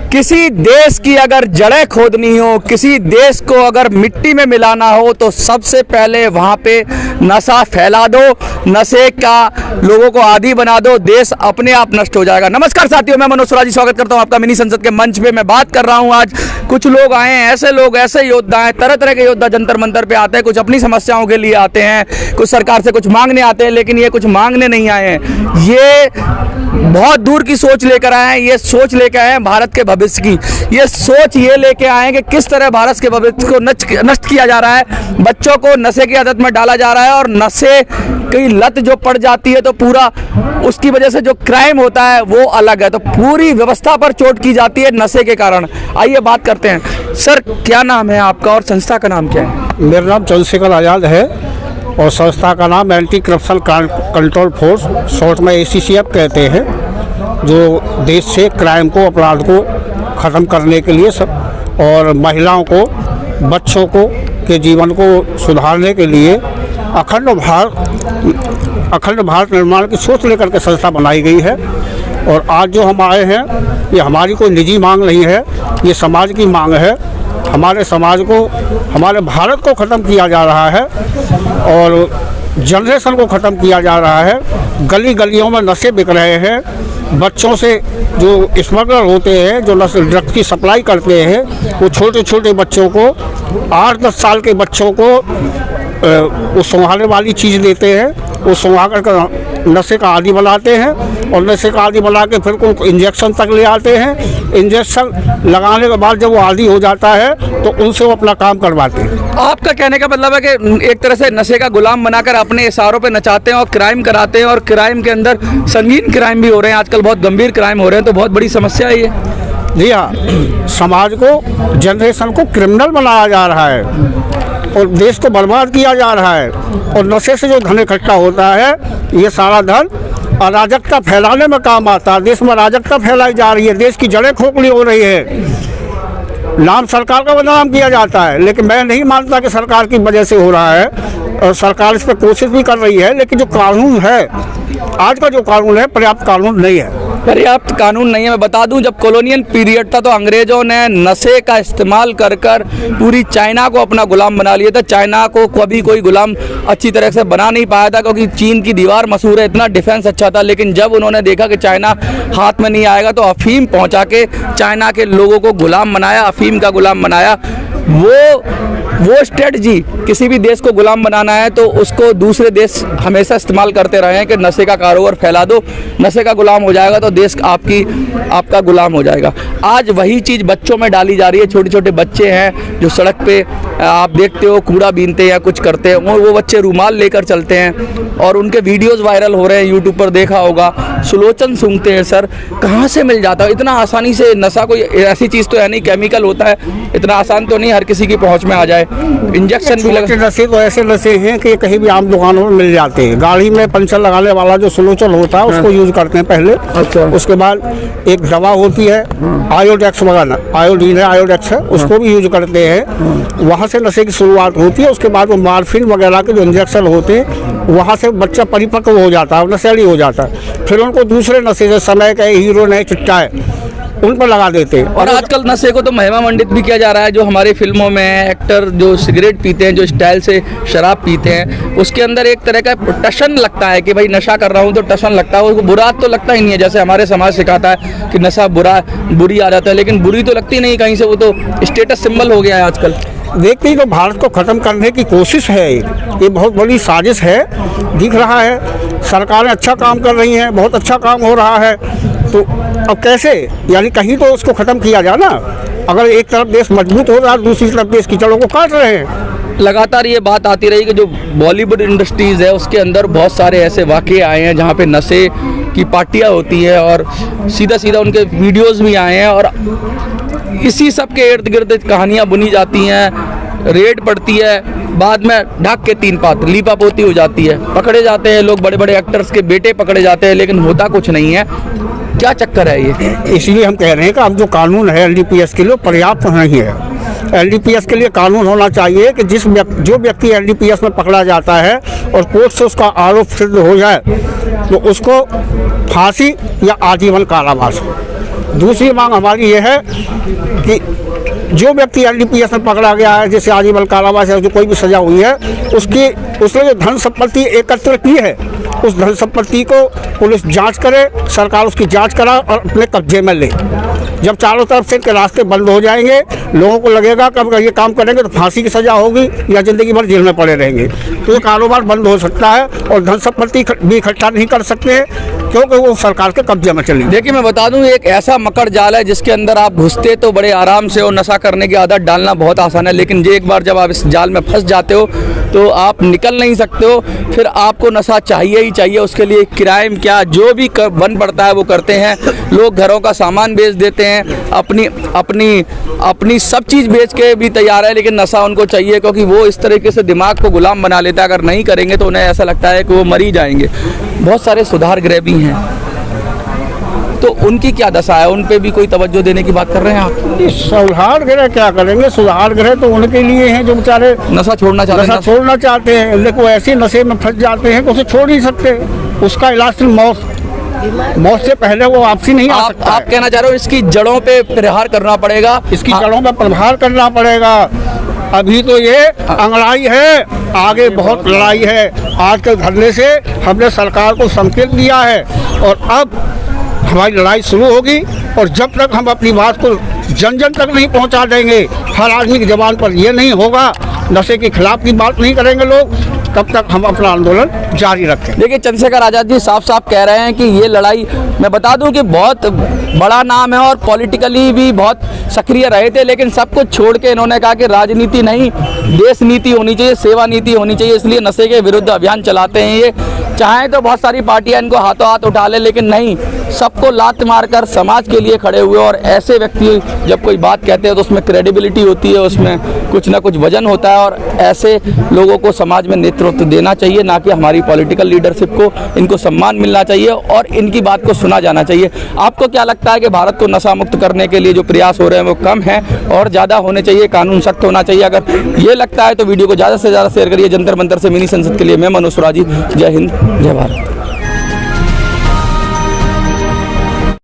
किसी देश की अगर जड़ें खोदनी हो, किसी देश को अगर मिट्टी में मिलाना हो, तो सबसे पहले वहाँ पे नशा फैला दो, नशे का लोगों को आदी बना दो, देश अपने आप नष्ट हो जाएगा। नमस्कार साथियों, मैं मनोज स्वराजी स्वागत करता हूँ आपका मिनी संसद के मंच पे। मैं बात कर रहा हूँ, आज कुछ लोग आए हैं, ऐसे लोग, ऐसे योद्धा हैं, तरह तरह के योद्धा जंतर मंतर पे आते हैं, कुछ अपनी समस्याओं के लिए आते हैं, कुछ सरकार से कुछ मांगने आते हैं, लेकिन ये कुछ मांगने नहीं आए हैं, ये बहुत दूर की सोच लेकर आए हैं। ये सोच लेकर आए हैं भारत के भविष्य की। ये सोच ये लेके आए हैं कि किस तरह भारत के भविष्य को नष्ट किया जा रहा है, बच्चों को नशे की आदत में डाला जा रहा है, और नशे की लत जो पड़ जाती है तो पूरा उसकी वजह से जो क्राइम होता है वो अलग है, तो पूरी व्यवस्था पर चोट की जाती है नशे के कारण। आइए बात करते हैं। सर, क्या नाम है आपका और संस्था का नाम क्या है? मेरा नाम चंद्रशेखर आज़ाद है और संस्था का नाम anti corruption control force, short में ACCF कहते हैं, जो देश से क्राइम को, अपराध को ख़त्म करने के लिए सब और महिलाओं को, बच्चों को के जीवन को सुधारने के लिए अखंड भारत निर्माण की सोच लेकर के संस्था बनाई गई है। और आज जो हम आए हैं, ये हमारी कोई निजी मांग नहीं है, ये समाज की मांग है। हमारे समाज को, हमारे भारत को ख़त्म किया जा रहा है और जनरेशन को ख़त्म किया जा रहा है। गली गलियों में नशे बिक रहे हैं, बच्चों से जो स्मगलर होते हैं, जो ड्रग्स की सप्लाई करते हैं, वो छोटे छोटे बच्चों को, 8-10 साल के बच्चों को वो सुंघाने वाली चीज़ देते हैं, वो सुंघा कर नशे का आदी बनाते हैं और नशे का आदी बना के फिर उनको इंजेक्शन तक ले आते हैं। इंजेक्शन लगाने के बाद जब वो आदी हो जाता है तो उनसे वो अपना काम करवाते हैं। आपका कहने का मतलब है कि एक तरह से नशे का गुलाम बनाकर अपने इशारों पे नचाते हैं और क्राइम कराते हैं, और क्राइम के अंदर संगीन क्राइम भी हो रहे हैं, आजकल बहुत गंभीर क्राइम हो रहे हैं, तो बहुत बड़ी समस्या है ये। जी हाँ, समाज को, जनरेशन को क्रिमिनल बनाया जा रहा है और देश को बर्बाद किया जा रहा है। और नशे से जो धन इकट्ठा होता है, ये सारा धन अराजकता फैलाने में काम आता है। देश में अराजकता फैलाई जा रही है, देश की जड़ें खोखली हो रही है, नाम सरकार का बदनाम किया जाता है। लेकिन मैं नहीं मानता कि सरकार की वजह से हो रहा है, और सरकार इस पर कोशिश भी कर रही है, लेकिन जो कानून है, आज का जो कानून है, पर्याप्त कानून नहीं है। पर्याप्त कानून नहीं है। मैं बता दूं, जब कॉलोनियल पीरियड था तो अंग्रेजों ने नशे का इस्तेमाल कर पूरी चाइना को अपना गुलाम बना लिया था। चाइना को कभी कोई गुलाम अच्छी तरह से बना नहीं पाया था, क्योंकि चीन की दीवार मशहूर है, इतना डिफेंस अच्छा था। लेकिन जब उन्होंने देखा कि चाइना हाथ में नहीं आएगा, तो अफीम पहुंचा के चाइना के लोगों को गुलाम बनाया, अफीम का गुलाम बनाया। वो स्ट्रेटजी, किसी भी देश को गुलाम बनाना है तो उसको दूसरे देश हमेशा इस्तेमाल करते रहे हैं कि नशे का कारोबार फैला दो, नशे का गुलाम हो जाएगा तो देश आपका गुलाम हो जाएगा। आज वही चीज़ बच्चों में डाली जा रही है। छोटे छोटे बच्चे हैं जो सड़क पे आप देखते हो कूड़ा बीनते हैं या कुछ करते हैं, और वो बच्चे रूमाल लेकर चलते हैं और उनके वीडियोज़ वायरल हो रहे हैं, यूट्यूब पर देखा होगा। सुलोचन सूंघते हैं। सर, कहाँ से मिल जाता है इतना आसानी से नशा? कोई ऐसी चीज़ तो है नहीं, केमिकल होता है, इतना आसान तो नहीं हर किसी की पहुँच में आ जाए। इंजेक्शन भी लगे। नशे तो ऐसे नशे हैं कि कहीं भी आम दुकानों में मिल जाते हैं। गाड़ी में पंचर लगाने वाला जो सुलोचन होता है, उसको यूज करते हैं पहले। अच्छा। उसके बाद एक दवा होती है आयोडेक्स वगैरह, आयोडीन है, आयोडेक्स है, उसको भी यूज करते हैं। वहाँ से नशे की शुरुआत होती है। उसके बाद वो मार्फिन वगैरह के जो इंजेक्शन होते हैं, वहाँ से बच्चा परिपक्व हो जाता है, नशेड़ी हो जाता है। फिर उनको दूसरे नशे से, समय का हीरो ने चिट्टा है, उन पर लगा देते हैं। और आजकल नशे को तो महिमा मंडित भी किया जा रहा है। जो हमारे फिल्मों में एक्टर जो सिगरेट पीते हैं, जो स्टाइल से शराब पीते हैं, उसके अंदर एक तरह का टशन लगता है कि भाई नशा कर रहा हूँ तो टशन लगता है। उसको बुरा तो लगता ही नहीं है, जैसे हमारे समाज सिखाता है कि नशा बुरी आ जाता है, लेकिन बुरी तो लगती नहीं कहीं से, वो तो स्टेटस सिंबल हो गया है आजकल। देखते ही तो भारत को ख़त्म करने की कोशिश है, ये बहुत बड़ी साजिश है, दिख रहा है। सरकारें अच्छा काम कर रही हैं, बहुत अच्छा काम हो रहा है, तो अब कैसे, यानी कहीं तो उसको ख़त्म किया जाए ना। अगर एक तरफ देश मजबूत हो रहा है, दूसरी तरफ देश की जड़ों को काट रहे हैं। लगातार ये बात आती रही कि जो बॉलीवुड इंडस्ट्रीज़ है उसके अंदर बहुत सारे ऐसे वाक़े आए हैं जहाँ पे नशे की पार्टियाँ होती है, और सीधा सीधा उनके वीडियोज़ भी आए हैं, और इसी सब के इर्द गिर्द कहानियाँ बुनी जाती हैं, रेड पड़ती है, बाद में ढाक के 3 पात लीपा पोती हो जाती है, पकड़े जाते हैं लोग, बड़े बड़े एक्टर्स के बेटे पकड़े जाते हैं, लेकिन होता कुछ नहीं है। क्या चक्कर है ये? इसीलिए हम कह रहे हैं कि अब जो कानून है LDPS के लिए पर्याप्त नहीं है। LDPS के लिए कानून होना चाहिए कि जो व्यक्ति LDPS में पकड़ा जाता है और कोर्ट से उसका आरोप सिद्ध हो जाए तो उसको फांसी या आजीवन कारावास दूसरी मांग हमारी ये है कि जो व्यक्ति NDPS में पकड़ा गया है, जैसे आजीवन कारावास है, जो कोई भी सजा हुई है, उसने जो धन संपत्ति एकत्र की है, उस धन संपत्ति को पुलिस जांच करे, सरकार उसकी जांच करा और अपने कब्जे में ले। जब चारों तरफ से इनके रास्ते बंद हो जाएंगे, लोगों को लगेगा कि अगर ये काम करेंगे तो फांसी की सज़ा होगी या ज़िंदगी भर जेल में पड़े रहेंगे, तो ये कारोबार बंद हो सकता है और धन संपत्ति भी इकट्ठा नहीं कर सकते हैं क्योंकि वो सरकार के कब्जे में चली। देखिए, मैं बता दूं, एक ऐसा मकर जाल है जिसके अंदर आप घुसते तो बड़े आराम से, और नशा करने की आदत डालना बहुत आसान है, लेकिन एक बार जब आप इस जाल में फंस जाते हो तो आप निकल नहीं सकते हो। फिर आपको नशा चाहिए ही चाहिए। उसके लिए क्राइम क्या जो भी बन पड़ता है वो करते हैं। लोग घरों का सामान बेच देते हैं, अपनी सब चीज़ बेच के भी तैयार है, लेकिन नशा उनको चाहिए क्योंकि वो इस तरीके से दिमाग को गुलाम बना लेता है। अगर नहीं करेंगे तो उन्हें ऐसा लगता है कि वो मर ही जाएंगे। बहुत सारे सुधार गृह भी हैं, तो उनकी क्या दशा है? उन पे भी कोई तवज्जो देने की बात कर रहे हैं आप? सुधार गृह क्या करेंगे? सुधार गृह तो उनके लिए हैं जो बेचारे नशा छोड़ना चाहते हैं। देखो, ऐसे नशे में फंस जाते हैं कि उसे छोड़ नहीं सकते। उसका इलाज सिर्फ मौत से पहले वो वापसी नहीं आ सकता। आप कहना चाह रहे हो इसकी जड़ों पे प्रहार करना पड़ेगा? इसकी जड़ों पे प्रहार करना पड़ेगा। अभी तो ये अंगड़ाई है, आगे बहुत लड़ाई है। आज के धरने से हमने सरकार को संकेत दिया है और अब हमारी लड़ाई शुरू होगी, और जब तक हम अपनी बात को जन जन तक नहीं पहुंचा देंगे, हर आदमी की ज़बान पर ये नहीं होगा, नशे के खिलाफ की बात नहीं करेंगे लोग, तब तक हम अपना आंदोलन जारी रखें। देखिए, चंद्रशेखर आज़ाद जी साफ साफ कह रहे हैं कि ये लड़ाई, मैं बता दूं कि बहुत बड़ा नाम है और पॉलिटिकली भी बहुत सक्रिय रहे थे, लेकिन सब कुछ छोड़ के इन्होंने कहा कि राजनीति नहीं, देश नीति होनी चाहिए, सेवा नीति होनी चाहिए, इसलिए नशे के विरुद्ध अभियान चलाते हैं। ये चाहें तो बहुत सारी पार्टियां इनको हाथों हाथ उठा ले, लेकिन नहीं, सबको लात मारकर समाज के लिए खड़े हुए। और ऐसे व्यक्ति जब कोई बात कहते हैं तो उसमें क्रेडिबिलिटी होती है, उसमें कुछ ना कुछ वजन होता है, और ऐसे लोगों को समाज में नेतृत्व देना चाहिए, ना कि हमारी पॉलिटिकल लीडरशिप को। इनको सम्मान मिलना चाहिए और इनकी बात को सुना जाना चाहिए। आपको क्या लगता है कि भारत को नशा मुक्त करने के लिए जो प्रयास हो रहे हैं वो कम है और ज़्यादा होने चाहिए, कानून सख्त होना चाहिए? अगर ये लगता है तो वीडियो को ज़्यादा से ज़्यादा शेयर करिए। जंतर मंतर से मिनी संसद के लिए मैं मनोज सुराजी। जय हिंद, जय भारत।